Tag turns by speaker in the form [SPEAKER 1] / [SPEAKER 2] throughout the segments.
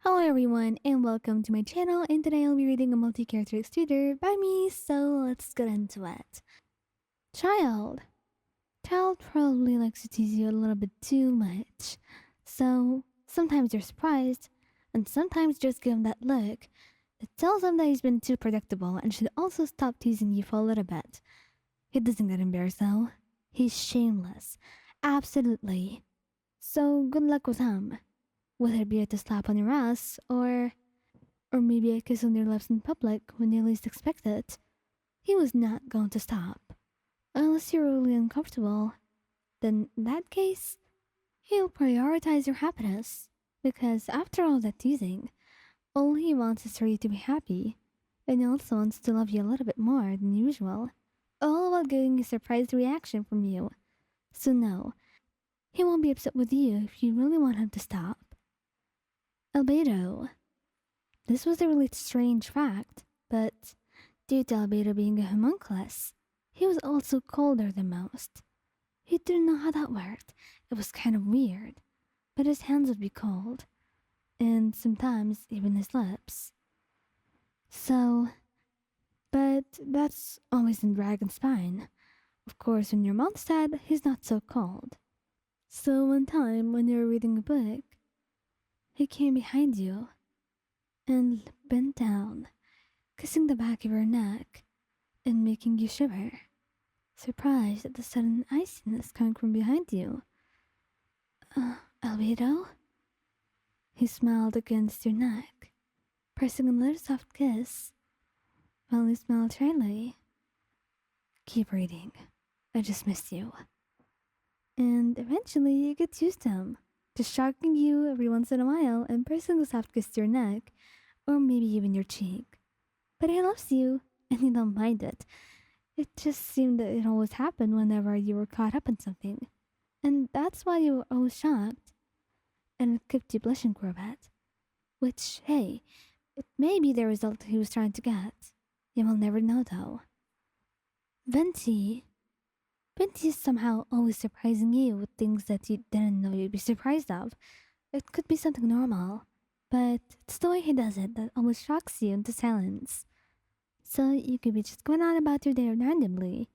[SPEAKER 1] Hello everyone and welcome to my channel, and today I'll be reading a multi-character extruder by me, so let's get into it. Child. Child probably likes to tease you a little bit too much. So sometimes you're surprised, and sometimes just give him that look that tells him that he's been too predictable and should also stop teasing you for a little bit. He doesn't get embarrassed though. He's shameless. Absolutely. So good luck with him. Whether it be a slap on your ass or maybe a kiss on your lips in public when you least expect it. He was not going to stop. Unless you're really uncomfortable. Then in that case, he'll prioritize your happiness. Because after all that teasing, all he wants is for you to be happy. And he also wants to love you a little bit more than usual. All while getting a surprised reaction from you. So no, he won't be upset with you if you really want him to stop. Albedo. This was a really strange fact, but due to Albedo being a homunculus, he was also colder than most. He didn't know how that worked. It was kind of weird, but his hands would be cold, and sometimes even his lips. So, but that's always in Dragon's spine. Of course, when you're Mondstadt, he's not so cold. So one time when you were reading a book, he came behind you and bent down, kissing the back of your neck and making you shiver, surprised at the sudden iciness coming from behind you. Albedo? He smiled against your neck, pressing another soft kiss, while he smiled shyly. Keep reading. I just missed you. And eventually you get used to him, just shocking you every once in a while and pressing a soft kiss to your neck, or maybe even your cheek. But he loves you, and you don't mind it. It just seemed that it always happened whenever you were caught up in something. And that's why you were always shocked. And it kept you blushing for a bit. Which, hey, it may be the result he was trying to get. You will never know though. Venti. Venti is somehow always surprising you with things that you didn't know you'd be surprised of. It could be something normal, but it's the way he does it that always shocks you into silence. So you could be just going on about your day randomly,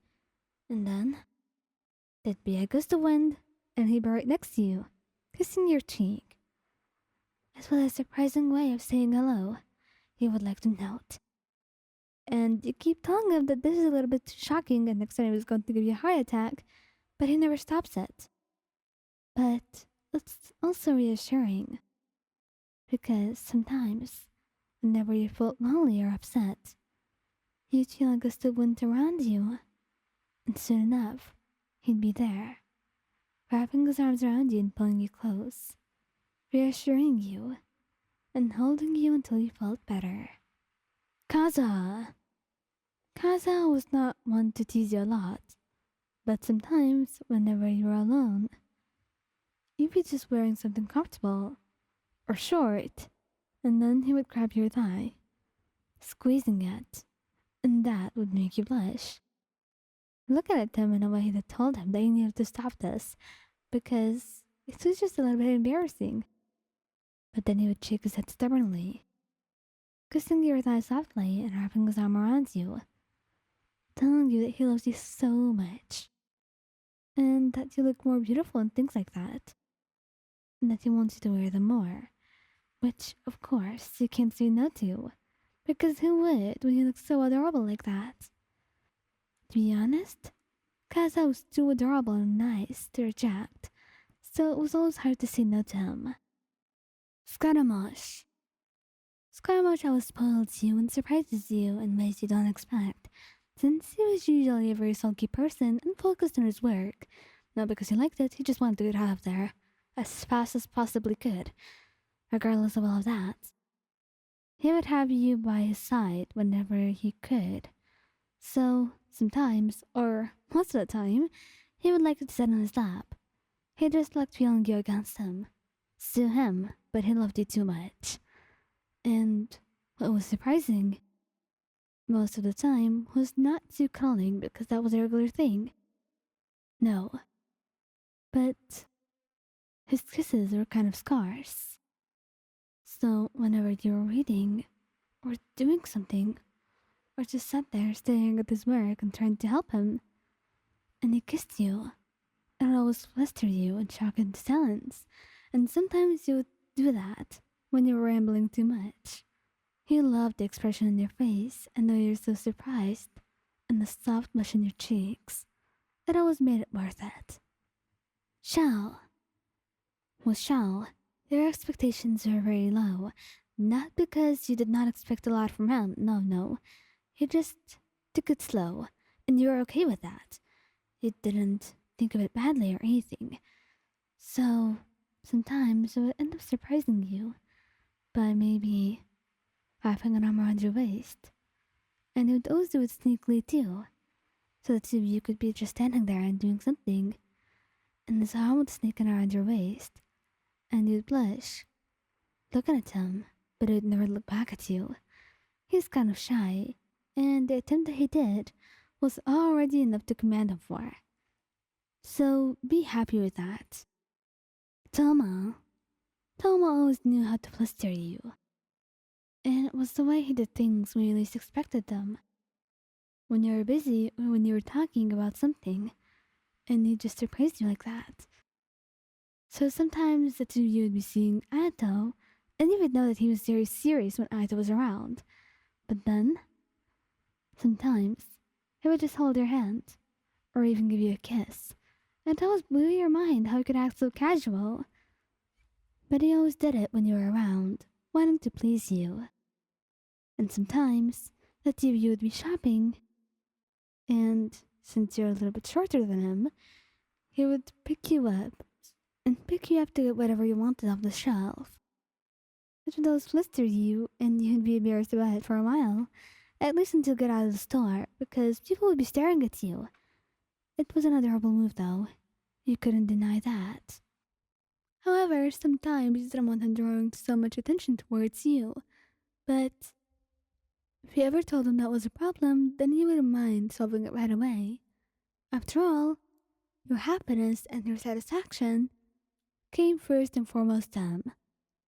[SPEAKER 1] and then there'd be a gust of wind, and he'd be right next to you, kissing your cheek. As well as a surprising way of saying hello, he would like to note. And you keep telling him that this is a little bit too shocking and next time he was going to give you a heart attack, but he never stops it. But it's also reassuring, because sometimes, whenever you feel lonely or upset, you'd feel a gust of wind around you, and soon enough, he'd be there, wrapping his arms around you and pulling you close, reassuring you, and holding you until you felt better. Kazuha. Kazuha was not one to tease you a lot, but sometimes, whenever you were alone, you'd be just wearing something comfortable or short, and then he would grab your thigh, squeezing it, and that would make you blush. Looking at him in a way that told him that he needed to stop this, because it was just a little bit embarrassing. But then he would shake his head stubbornly, kissing your thigh softly and wrapping his arm around you, telling you that he loves you so much, and that you look more beautiful and things like that, and that he wants you to wear them more, which, of course, you can't say no to, because who would when you look so adorable like that? To be honest, Kazuha was too adorable and nice to reject, so it was always hard to say no to him. Scaramouche. Scaramouche always spoils you and surprises you in ways you don't expect, since he was usually a very sulky person and focused on his work. Not because he liked it, he just wanted to get out of there as fast as possibly could, regardless of all of that. He would have you by his side whenever he could. So, sometimes, or most of the time, he would like to sit on his lap. He just liked feeling you against him. Sue him, but he loved you too much. And what was surprising, most of the time, was not too cuddling because that was a regular thing. No. But his kisses were kind of scarce. So whenever you were reading, or doing something, or just sat there staring at his work and trying to help him, and he kissed you, it would always fluster you and shock into silence, and sometimes you would do that when you were rambling too much. He loved the expression on your face, and though you're so surprised, and the soft blush on your cheeks, it always made it worth it. Xiao. With Xiao, your expectations were very low, not because you did not expect a lot from him, no. You just took it slow, and you were okay with that. You didn't think of it badly or anything. So, sometimes it would end up surprising you by maybe wrapping an arm around your waist. And he would always do it sneakily too, so the two of you could be just standing there and doing something, and his arm would sneak in around your waist, and you'd blush, looking at him, but he would never look back at you. He's kind of shy, and the attempt that he did was already enough to command him for. So be happy with that. Thoma. Thoma always knew how to fluster you. And it was the way he did things when you least expected them. When you were busy or when you were talking about something, and he just surprised you like that. So sometimes the two of you would be seeing Ato, and you would know that he was very serious when Ato was around. But then, sometimes, he would just hold your hand, or even give you a kiss. And it always blew your mind how he could act so casual. But he always did it when you were around, wanting to please you. And sometimes, the two of you would be shopping, and since you're a little bit shorter than him, he would pick you up to get whatever you wanted off the shelf. It would always fluster you, and you'd be embarrassed about it for a while, at least until you get out of the store, because people would be staring at you. It was an adorable move, though. You couldn't deny that. However, sometimes you didn't want him drawing so much attention towards you. But if you ever told him that was a problem, then he wouldn't mind solving it right away. After all, your happiness and your satisfaction came first and foremost to him,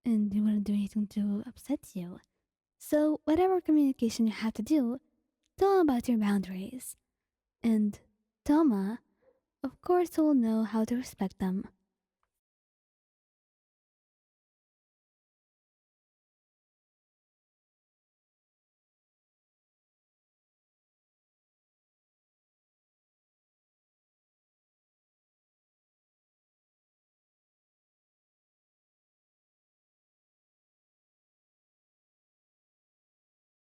[SPEAKER 1] and he wouldn't do anything to upset you. So whatever communication you have to do, tell him about your boundaries. And Thoma, of course, will know how to respect them.